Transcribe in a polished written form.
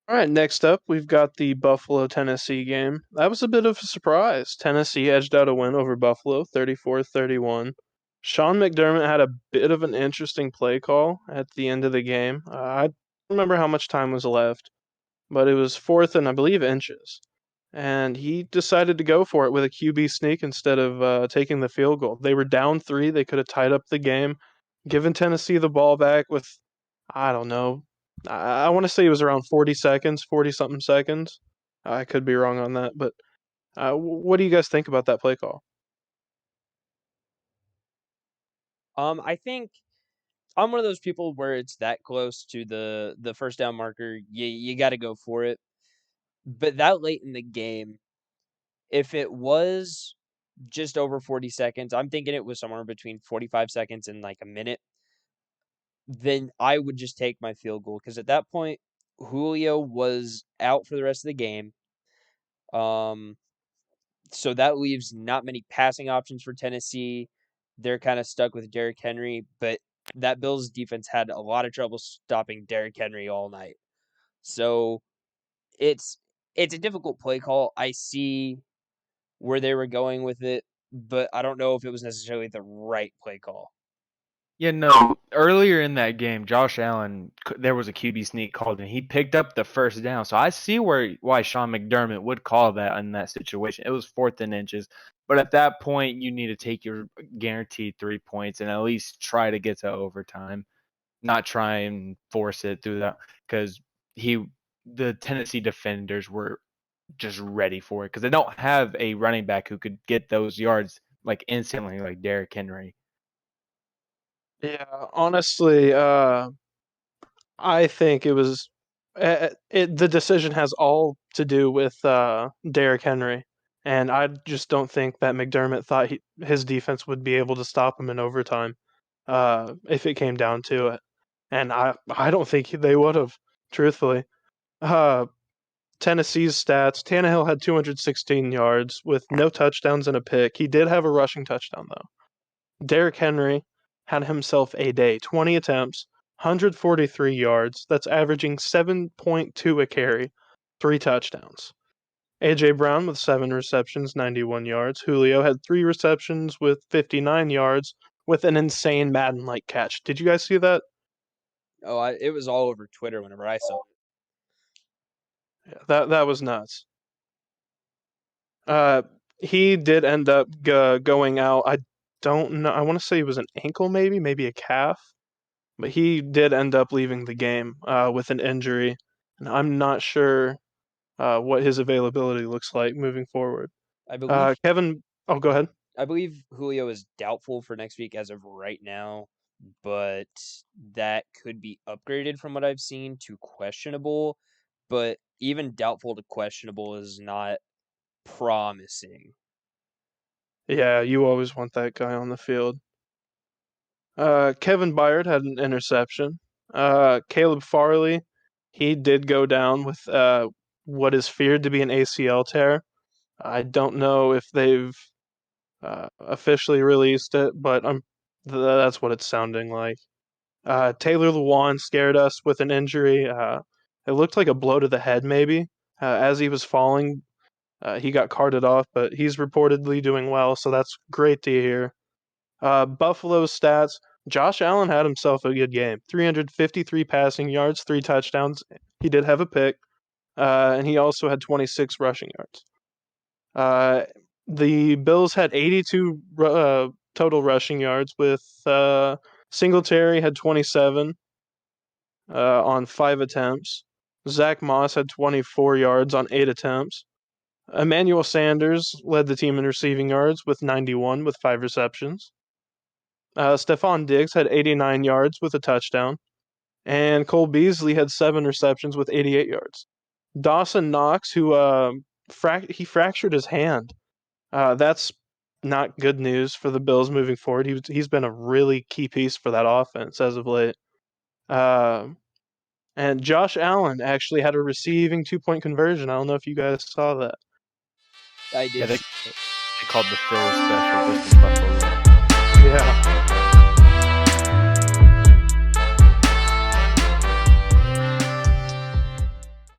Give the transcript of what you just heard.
All right, next up, we've got the Buffalo Tennessee game. That was a bit of a surprise. Tennessee edged out a win over Buffalo 34-31. Sean McDermott had a bit of an interesting play call at the end of the game. I don't remember how much time was left, but it was fourth and I believe inches. And he decided to go for it with a QB sneak instead of taking the field goal. They were down three. They could have tied up the game, given Tennessee the ball back with, I don't know, I want to say it was around 40 seconds, 40 something seconds. I could be wrong on that, but what do you guys think about that play call? I think I'm one of those people where it's that close to the first down marker, you got to go for it. But that late in the game, if it was just over 40 seconds, I'm thinking it was somewhere between 45 seconds and like a minute, then I would just take my field goal because at that point Julio was out for the rest of the game. Um, so that leaves not many passing options for Tennessee. They're kind of stuck with Derrick Henry, but that Bills defense had a lot of trouble stopping Derrick Henry all night. So it's it's a difficult play call. I see where they were going with it, but I don't know if it was necessarily the right play call. Yeah, no. Earlier in that game, Josh Allen, there was a QB sneak called, and he picked up the first down. So I see why Sean McDermott would call that in that situation. It was fourth and inches, but at that point, you need to take your guaranteed 3 points and at least try to get to overtime, not try and force it through that because the Tennessee defenders were just ready for it because they don't have a running back who could get those yards like instantly, like Derrick Henry. Yeah, honestly, I think it was the decision has all to do with Derrick Henry, and I just don't think that McDermott thought his defense would be able to stop him in overtime if it came down to it, and I don't think they would have, truthfully. Uh, Tennessee's stats: Tannehill had 216 yards with no touchdowns and a pick. He did have a rushing touchdown though. Derrick Henry had himself a day, 20 attempts, 143 yards. That's averaging 7.2 a carry, three touchdowns. A.J. Brown with seven receptions, 91 yards. Julio had three receptions with 59 yards with an insane Madden like catch. Did you guys see that? It was all over Twitter whenever I saw it. Yeah, that was nuts. Uh, he did end up going out. I don't know. I want to say it was an ankle, maybe a calf. But he did end up leaving the game with an injury, and I'm not sure what his availability looks like moving forward. I believe Kevin, oh, go ahead. I believe Julio is doubtful for next week as of right now, but that could be upgraded from what I've seen to questionable. But even doubtful to questionable is not promising. Yeah, you always want that guy on the field. Kevin Byard had an interception. Caleb Farley, he did go down with what is feared to be an ACL tear. I don't know if they've officially released it, but that's what it's sounding like. Taylor Lewan scared us with an injury. It looked like a blow to the head, maybe. As he was falling, he got carted off, but he's reportedly doing well, so that's great to hear. Buffalo's stats: Josh Allen had himself a good game. 353 passing yards, three touchdowns. He did have a pick, and he also had 26 rushing yards. Uh, the Bills had 82 total rushing yards, with Singletary had 27 on five attempts. Zach Moss had 24 yards on eight attempts. Emmanuel Sanders led the team in receiving yards with 91 with five receptions. Stephon Diggs had 89 yards with a touchdown. And Cole Beasley had seven receptions with 88 yards. Dawson Knox, who he fractured his hand. That's not good news for the Bills moving forward. He's been a really key piece for that offense as of late. Uh, and Josh Allen actually had a receiving 2 point conversion. I don't know if you guys saw that. I Yeah, did they see it. called the Philly special versus Buffalo. Yeah.